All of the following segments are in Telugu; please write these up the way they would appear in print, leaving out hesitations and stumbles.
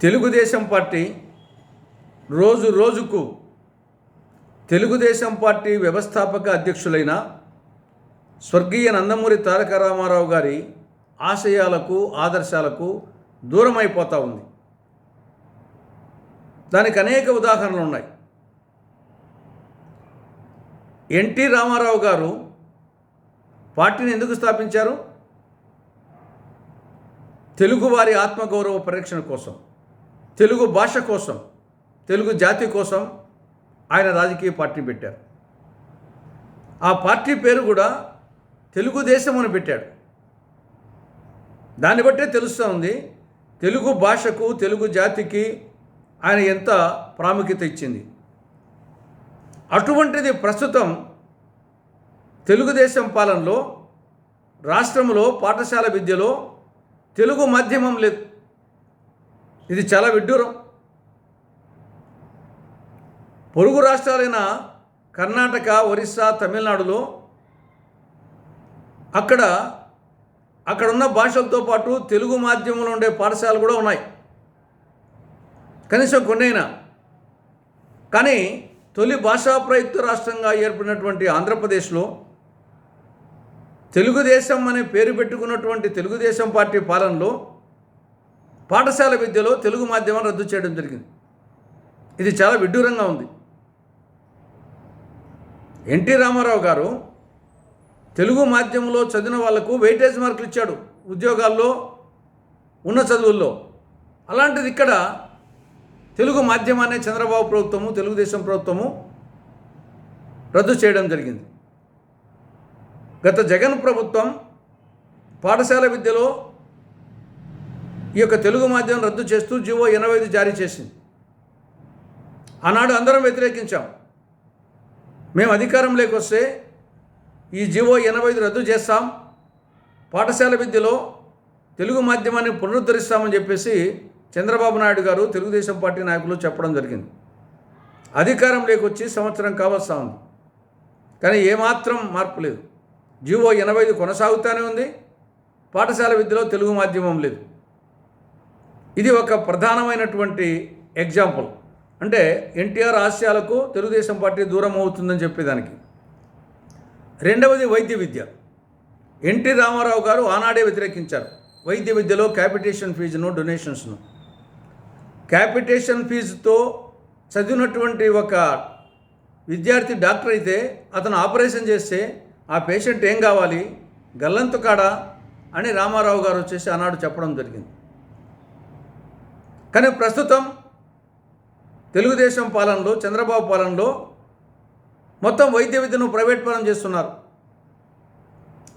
తెలుగుదేశం పార్టీ రోజు రోజుకు తెలుగుదేశం పార్టీ వ్యవస్థాపక అధ్యక్షులైన స్వర్గీయ నందమూరి తారక రామారావు గారి ఆశయాలకు ఆదర్శాలకు దూరమైపోతూ ఉంది. దానికి అనేక ఉదాహరణలు ఉన్నాయి. ఎన్టీ రామారావు గారు పార్టీని ఎందుకు స్థాపించారు? తెలుగువారి ఆత్మగౌరవ పరిరక్షణ కోసం, తెలుగు భాష కోసం, తెలుగు జాతి కోసం ఆయన రాజకీయ పార్టీ పెట్టారు. ఆ పార్టీ పేరు కూడా తెలుగుదేశం అని పెట్టాడు. దాన్ని బట్టే తెలుస్తూ ఉంది తెలుగు భాషకు, తెలుగు జాతికి ఆయన ఎంత ప్రాముఖ్యత ఇచ్చింది. అటువంటిది ప్రస్తుతం తెలుగుదేశం పాలనలో రాష్ట్రంలో పాఠశాల విద్యలో తెలుగు మాధ్యమం లేదు. ఇది చాలా విడ్డూరం. పొరుగు రాష్ట్రాలైన కర్ణాటక, ఒరిస్సా, తమిళనాడులో అక్కడున్న భాషలతో పాటు తెలుగు మాధ్యమంలో ఉండే పాఠశాలలు కూడా ఉన్నాయి, కనీసం కొన్నైనా. కానీ తొలి భాషా ప్రయుక్త రాష్ట్రంగా ఏర్పడినటువంటి ఆంధ్రప్రదేశ్లో తెలుగుదేశం అనే పేరు పెట్టుకున్నటువంటి తెలుగుదేశం పార్టీ పాలనలో పాఠశాల విద్యలో తెలుగు మాధ్యమం రద్దు చేయడం జరిగింది. ఇది చాలా విడ్డూరంగా ఉంది. ఎన్టీ రామారావు గారు తెలుగు మాధ్యమంలో చదివిన వాళ్లకు వెయిటేజ్ మార్కులు ఇచ్చాడు ఉద్యోగాల్లో, ఉన్న చదువుల్లో. అలాంటిది ఇక్కడ తెలుగు మాధ్యమాన్ని చంద్రబాబు ప్రభుత్వము, తెలుగుదేశం ప్రభుత్వము రద్దు చేయడం జరిగింది. గత జగన్ ప్రభుత్వం పాఠశాల విద్యలో ఈ యొక్క తెలుగు మాధ్యమం రద్దు చేస్తూ జీవో 85 జారీ చేసింది. ఆనాడు అందరం వ్యతిరేకించాం. మేము అధికారంలోకి వస్తే ఈ జీవో 85 రద్దు చేస్తాం, పాఠశాల విద్యలో తెలుగు మాధ్యమాన్ని పునరుద్ధరిస్తామని చెప్పేసి చంద్రబాబు నాయుడు గారు, తెలుగుదేశం పార్టీ నాయకులు చెప్పడం జరిగింది. అధికారంలోకి వచ్చి సంవత్సరం కావస్తా ఉంది, కానీ ఏమాత్రం మార్పు లేదు. జీవో 85 కొనసాగుతూనే ఉంది, పాఠశాల విద్యలో తెలుగు మాధ్యమం లేదు. ఇది ఒక ప్రధానమైనటువంటి ఎగ్జాంపుల్. అంటే ఎన్టీఆర్ ఆశయాలకు తెలుగుదేశం పార్టీ దూరం అవుతుందని చెప్పేదానికి. రెండవది వైద్య విద్య. ఎన్టీ రామారావు గారు ఆనాడే వ్యతిరేకించారు వైద్య విద్యలో క్యాపిటేషన్ ఫీజును, డొనేషన్స్ను. క్యాపిటేషన్ ఫీజుతో చదివినటువంటి ఒక విద్యార్థి డాక్టర్ అయితే అతను ఆపరేషన్ చేస్తే ఆ పేషెంట్ ఏం కావాలి, గల్లంతు కాడా అని రామారావు గారు వచ్చేసి ఆనాడు చెప్పడం జరిగింది. కానీ ప్రస్తుతం తెలుగుదేశం పాలనలో, చంద్రబాబు పాలనలో మొత్తం వైద్య విద్యను ప్రైవేట్ పరం చేస్తున్నారు.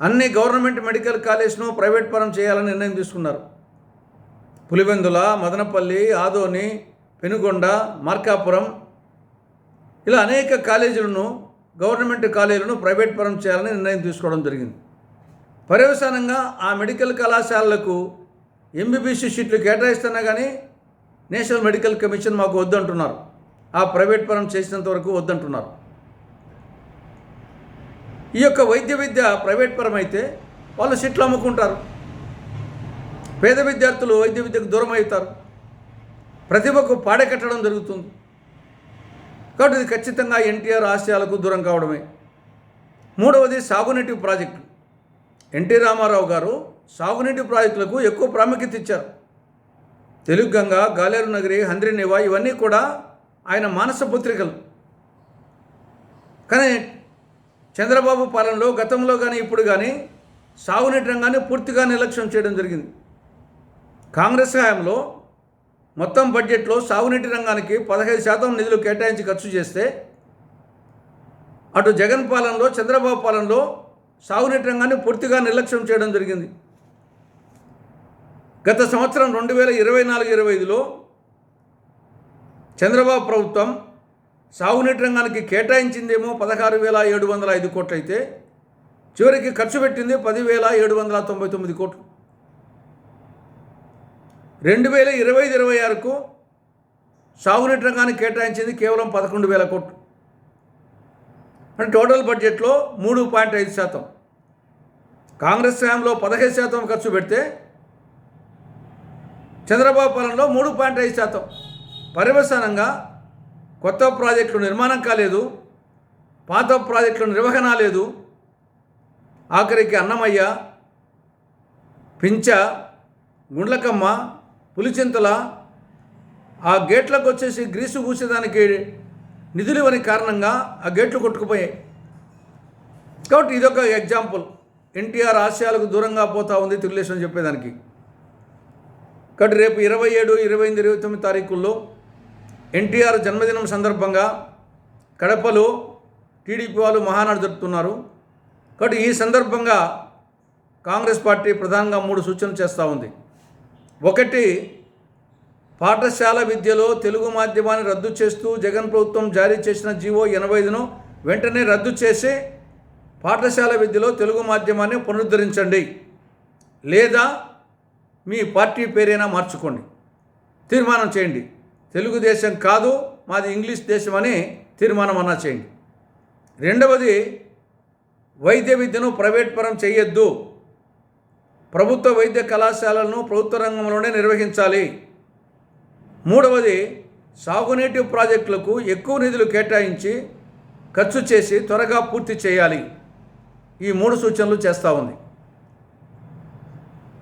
అన్ని గవర్నమెంట్ మెడికల్ కాలేజ్ను ప్రైవేట్ పరం చేయాలని నిర్ణయం తీసుకున్నారు. పులివెందుల, మదనపల్లి, ఆదోని, పెనుగొండ, మార్కాపురం ఇలా అనేక కాలేజీలను, గవర్నమెంట్ కాలేజీలను ప్రైవేట్ పరం చేయాలని నిర్ణయం తీసుకోవడం జరిగింది. పర్యవసానంగా ఆ మెడికల్ కళాశాలలకు ఎంబీబీఎస్ సీట్లు కేటాయిస్తున్నా కానీ నేషనల్ మెడికల్ కమిషన్ మాకు వద్దంటున్నారు. ఆ ప్రైవేట్ పరం చేసినంత వరకు వద్దంటున్నారు. ఈ యొక్క వైద్య విద్య ప్రైవేట్ పరం అయితే వాళ్ళు సీట్లు అమ్ముకుంటారు. పేద విద్యార్థులు వైద్య విద్యకు దూరం అవుతారు. ప్రతిభకు పాడే కట్టడం జరుగుతుంది. కాబట్టి ఇది ఖచ్చితంగా ఎన్టీఆర్ ఆశయాలకు దూరం కావడమే. మూడవది సాగునీటి ప్రాజెక్టు. ఎన్టీ రామారావు గారు సాగునీటి ప్రాజెక్టులకు ఎక్కువ ప్రాముఖ్యత ఇచ్చారు. తెలుగు గంగ, గాలేరు నగరి, హంద్రీనివా ఇవన్నీ కూడా ఆయన మానస పత్రికలు. కానీ చంద్రబాబు పాలనలో గతంలో కానీ ఇప్పుడు కానీ సాగునీటి రంగాన్ని పూర్తిగా నిర్లక్ష్యం చేయడం జరిగింది. కాంగ్రెస్ హయాంలో మొత్తం బడ్జెట్లో సాగునీటి రంగానికి 15% నిధులు కేటాయించి ఖర్చు చేస్తే, అటు జగన్ పాలనలో, చంద్రబాబు పాలనలో సాగునీటి రంగాన్ని పూర్తిగా నిర్లక్ష్యం చేయడం జరిగింది. గత సంవత్సరం 2024-25లో చంద్రబాబు ప్రభుత్వం సాగునీటి రంగానికి కేటాయించిందేమో 16,705 కోట్లు అయితే చివరికి ఖర్చు పెట్టింది 10,799 కోట్లు. 2025-26కు సాగునీటి రంగానికి కేటాయించింది కేవలం 11,000 కోట్లు. అంటే టోటల్ బడ్జెట్లో 3.5%. కాంగ్రెస్ హయాంలో 15% ఖర్చు పెడితే చంద్రబాబు పాలనలో 3.5%. పర్యవసానంగా కొత్త ప్రాజెక్టులు నిర్మాణం కాలేదు, పాత ప్రాజెక్టుల నిర్వహణ లేదు. ఆఖరికి అన్నమయ్య, పించ, గుండ్లకమ్మ, పులిచింతల ఆ గేట్లకు వచ్చేసి గ్రీసు పూసేదానికి నిధులు ఇవ్వని కారణంగా ఆ గేట్లు కొట్టుకుపోయాయి. కాబట్టి ఇదొక ఎగ్జాంపుల్. ఎన్టీఆర్ ఆశయాలకు దూరంగా పోతూ ఉంది తెలుగుదేశం చెప్పేదానికి. కాబట్టి రేపు 27, 28, 29 తారీఖుల్లో ఎన్టీఆర్ జన్మదినం సందర్భంగా కడపలో టీడీపీ వాళ్ళు మహానాడు జరుపుతున్నారు. కాబట్టి ఈ సందర్భంగా కాంగ్రెస్ పార్టీ ప్రధానంగా 3 సూచనలు చేస్తూ ఉంది. ఒకటి, పాఠశాల విద్యలో తెలుగు మాధ్యమాన్ని రద్దు చేస్తూ జగన్ ప్రభుత్వం జారీ చేసిన జీవో 85ను వెంటనే రద్దు చేసి పాఠశాల విద్యలో తెలుగు మాధ్యమాన్ని పునరుద్ధరించండి, లేదా మీ పార్టీ పేరైనా మార్చుకోండి, తీర్మానం చేయండి. తెలుగుదేశం కాదు, మాది ఇంగ్లీష్ దేశం అని తీర్మానం అన్నా చేయండి. రెండవది, వైద్య విద్యను ప్రైవేట్ పరం చేయొద్దు, ప్రభుత్వ వైద్య కళాశాలలను ప్రభుత్వ రంగంలోనే నిర్వహించాలి. మూడవది, సాగునీటి ప్రాజెక్టులకు ఎక్కువ నిధులు కేటాయించి ఖర్చు చేసి త్వరగా పూర్తి చేయాలి. ఈ 3 సూచనలు చేస్తూ ఉంది.